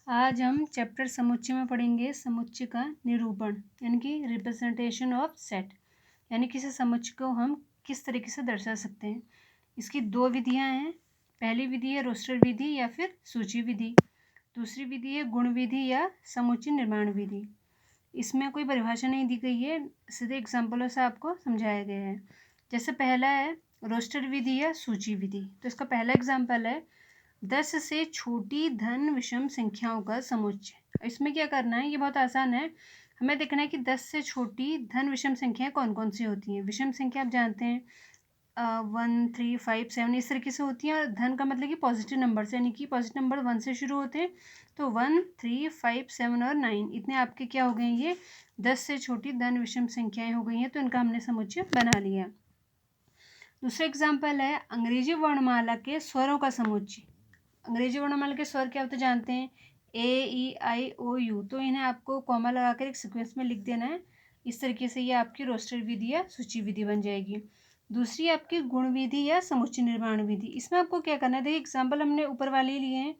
आज हम चैप्टर समुच्चय में पढ़ेंगे समुच्चय का निरूपण यानी कि रिप्रेजेंटेशन ऑफ सेट, यानी किसी समुच्चय को हम किस तरीके से दर्शा सकते हैं। इसकी दो विधियां हैं। पहली विधि है रोस्टर विधि या फिर सूची विधि। दूसरी विधि है गुण विधि या समुच्चय निर्माण विधि। इसमें कोई परिभाषा नहीं दी गई है, सीधे एग्जाम्पलों से आपको समझाया गया है। जैसे पहला है रोस्टर विधि या सूची विधि, तो इसका पहला एग्जाम्पल है 10 से छोटी धन विषम संख्याओं का समुच्चय। इसमें क्या करना है, ये बहुत आसान है। हमें देखना है कि 10 से छोटी धन विषम संख्याएं कौन कौन सी होती हैं। विषम संख्या आप जानते हैं 1 3 5 7 इस तरीके से होती हैं, और धन का मतलब कि पॉजिटिव नंबर से, यानी कि पॉजिटिव नंबर 1 से शुरू होते हैं। तो 1 3 5 7 और 9 इतने आपके क्या हो गए, ये 10 से छोटी धन विषम संख्याएं हो गई हैं, तो इनका हमने समुच्चय बना लिया। दूसरा एग्जाम्पल है अंग्रेजी वर्णमाला के स्वरों का समुच्चय। अंग्रेजी वर्णमाला के स्वर क्या होते जानते हैं, A E I O U, तो इन्हें आपको कॉमा लगाकर एक सीक्वेंस में लिख देना है। इस तरीके से ये आपकी रोस्टर विधि या सूची विधि बन जाएगी। दूसरी आपकी गुण विधि या समुच्चय निर्माण विधि। इसमें आपको क्या करना है, देखिए एग्जाम्पल हमने ऊपर वाले लिए हैं,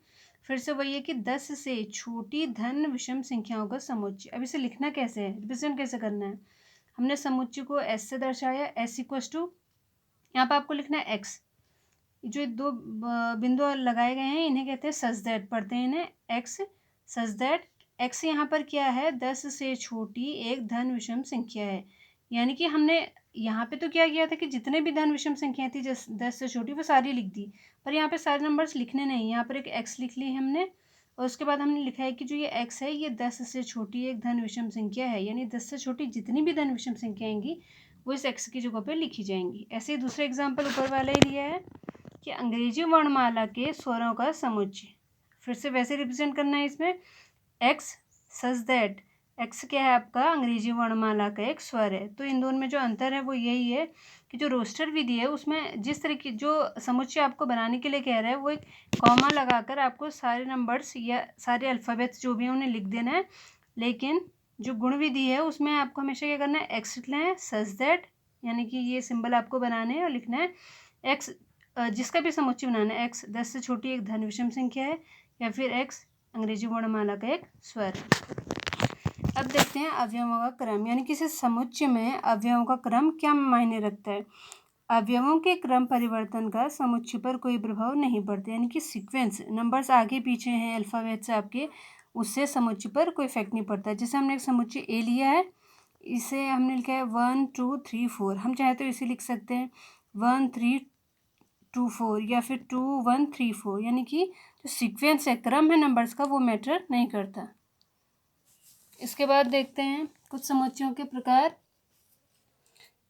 फिर से वही है कि 10 से छोटी धन विषम संख्याओं का समुच्चय। अब इसे लिखना कैसे है, रिप्रेजेंट कैसे करना है। हमने समुच्चय को एस से दर्शाया, एस इक्वस टू, यहाँ पर आपको लिखना है एक्स। जो दो बिंदु लगाए गए हैं इन्हें कहते हैं सच दैट, पढ़ते हैं इन्हें एक्स सच दैट। एक्स यहाँ पर क्या है, 10 से छोटी एक धन विषम संख्या है। यानी कि हमने यहाँ पे तो क्या किया था कि जितने भी धन विषम संख्याएं थी 10 से छोटी वो सारी लिख दी, पर यहाँ पे सारे नंबर्स लिखने नहीं, यहाँ पर एक एक्स लिख ली हमने, और उसके बाद हमने लिखा है कि जो ये एक्स है ये 10 से छोटी एक धन विषम संख्या है, यानी 10 से छोटी जितनी भी धन विषम संख्या आएंगी वो इस एक्स की जगह पे लिखी जाएंगी। ऐसे ही दूसरा एग्जाम्पल ऊपर वाला ही दिया है कि अंग्रेजी वर्णमाला के स्वरों का समुच्चय। फिर से वैसे रिप्रेजेंट करना है इसमें, एक्स सच दैट। एक्स क्या है आपका अंग्रेजी वर्णमाला का एक स्वर है। तो इन दोनों में जो अंतर है वो यही है कि जो रोस्टर विधि है उसमें जिस तरह की जो समुच्चय आपको बनाने के लिए कह रहा है वो एक कॉमा लगाकर आपको सारे नंबर्स या सारे अल्फ़ाबेट्स जो भी हैं उन्हें लिख देना है। लेकिन जो गुण विधि है उसमें आपको हमेशा क्या करना है, एक्स लिखना है सच दैट, यानी कि ये सिंबल आपको बनाने हैं और लिखना है एक्स, जिसका भी समुच्चय बनाना है। एक्स 10 से छोटी एक धन विषम संख्या है, या फिर एक्स अंग्रेजी वर्णमाला का एक स्वर है। अब देखते हैं अवयवों का क्रम, यानी किसी समुच्चय में अवयवों का क्रम क्या मायने रखता है। अवयवों के क्रम परिवर्तन का समुच्चय पर कोई प्रभाव नहीं पड़ता, यानी कि सीक्वेंस नंबर्स आगे पीछे हैं अल्फ़ाबेट्स आपके, उससे समुच्चय पर कोई इफेक्ट नहीं पड़ता। जैसे हमने एक समुच्चय ए लिया है, इसे हमने लिखा है 1 2 3 4, हम चाहे तो इसे लिख सकते हैं 1 3 2 4 या फिर 2 1 3 4, यानी कि जो सीक्वेंस है क्रम है नंबर्स का वो मैटर नहीं करता। इसके बाद देखते हैं कुछ समुच्चयों के प्रकार।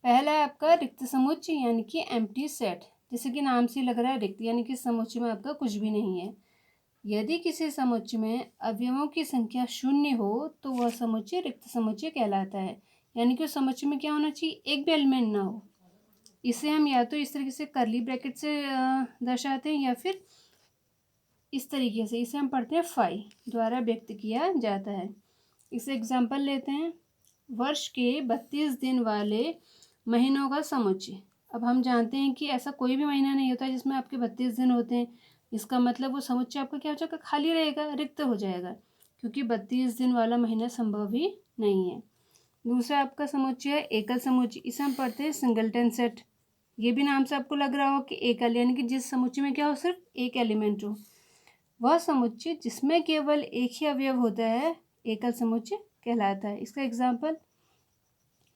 पहला है आपका रिक्त समुच्चय यानी कि एम्प्टी सेट, जैसे कि नाम से लग रहा है रिक्त, यानी कि समुच्चय में आपका कुछ भी नहीं है। यदि किसी समुच्चय में अवयवों की संख्या 0 हो तो वह समुच्चय रिक्त समुच्चय कहलाता है, यानी कि उस समुच्चय में क्या होना चाहिए, एक भी एलिमेंट ना हो। इसे हम या तो इस तरीके से करली ब्रैकेट से दर्शाते हैं, या फिर इस तरीके से, इसे हम पढ़ते हैं फाई द्वारा व्यक्त किया जाता है। इसे एग्जाम्पल लेते हैं, वर्ष के 32 दिन वाले महीनों का समुच्चय। अब हम जानते हैं कि ऐसा कोई भी महीना नहीं होता जिसमें आपके 32 दिन होते हैं। इसका मतलब वो समुच्चय आपका क्या हो जाएगा, खाली रहेगा, रिक्त हो जाएगा, क्योंकि 32 दिन वाला महीना संभव ही नहीं है। दूसरा आपका समुच्चय है एकल समुच्चय, इसे हम पढ़ते हैं सिंगलटन सेट। ये भी नाम से आपको लग रहा हो कि एकल, यानी कि जिस समुच्चय में क्या हो, सिर्फ एक एलिमेंट हो। वह समुच्चय जिसमें केवल एक ही अवयव होता है एकल समुच्चय कहलाता है। इसका एग्जाम्पल,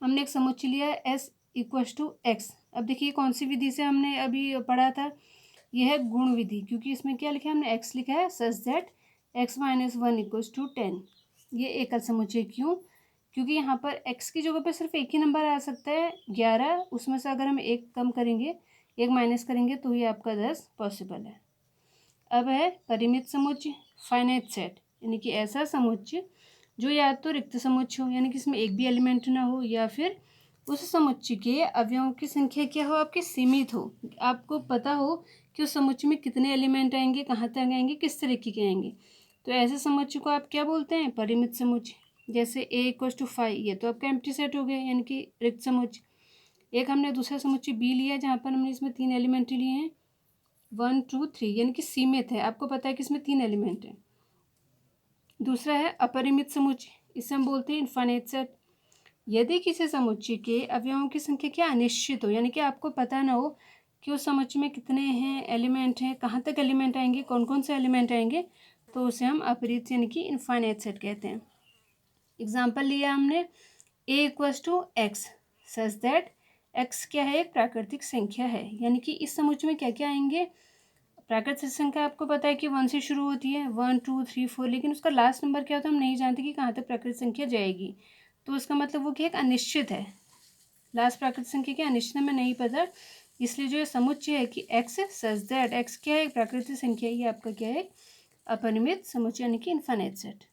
हमने एक समुच्चय लिया है एस इक्वस टू एक्स। अब देखिए कौन सी विधि से हमने अभी पढ़ा था, यह है गुण विधि, क्योंकि इसमें क्या लिखा है हमने, एक्स लिखा है such that x minus 1 equals to 10। ये एकल समुच्चय क्यों, क्योंकि यहाँ पर एक्स की जगह पे सिर्फ एक ही नंबर आ सकता है 11, उसमें से अगर हम एक कम करेंगे, एक माइनस करेंगे तो ही आपका 10 पॉसिबल है। अब है परिमित समुच्चय फाइनाइट सेट, यानी कि ऐसा समुच्चय जो या तो रिक्त समुच्चय हो, यानी कि इसमें एक भी एलिमेंट ना हो, या फिर उस समुच्चय के अवयवों की संख्या क्या हो, आपकी सीमित हो। आपको पता हो कि उस समुच्चय में कितने एलिमेंट आएंगे, कहाँ तक आएंगे, किस तरीके के आएंगे, तो ऐसे समुच्चय को आप क्या बोलते हैं, परिमित समुच्चय। जैसे ए इक्वस टू 5, ये तो आपका एम्प्टी सेट हो गया, यानी कि रिक्त समुच्चय। एक हमने दूसरा समुच्चय बी लिया जहाँ पर हमने इसमें 3 एलिमेंट लिए हैं 1 2 3, यानी कि सीमित है, आपको पता है कि इसमें 3 एलिमेंट हैं। दूसरा है अपरिमित समुच्चय, इसे हम बोलते हैं इनफाइनाइट सेट। यदि किसी समुच्चय के अवयवों की संख्या क्या अनिश्चित हो, यानी कि आपको पता ना हो कि उस समुच्चय में कितने हैं एलिमेंट हैं, कहाँ तक एलिमेंट आएंगे, कौन कौन से एलिमेंट आएंगे, तो उसे हम अपरिमित यानी कि इनफाइनाइट सेट कहते हैं। एग्जाम्पल लिया हमने a=x सच दैट x क्या है, एक प्राकृतिक संख्या है, यानी कि इस समुच्चय में क्या क्या आएंगे, प्राकृतिक संख्या आपको पता है कि 1 से शुरू होती है, 1 2 3 4, लेकिन उसका लास्ट नंबर क्या होता है हम नहीं जानते कि कहाँ तक प्राकृतिक संख्या जाएगी, तो उसका मतलब वो क्या एक अनिश्चित है, लास्ट प्राकृतिक संख्या क्या अनिश्चित हमें नहीं पता। इसलिए जो समुच्चय है कि x सच दैट x क्या है, एक प्राकृतिक संख्या, ये आपका क्या है अपरिमित समुच्चय यानी कि इनफाइनाइट सेट।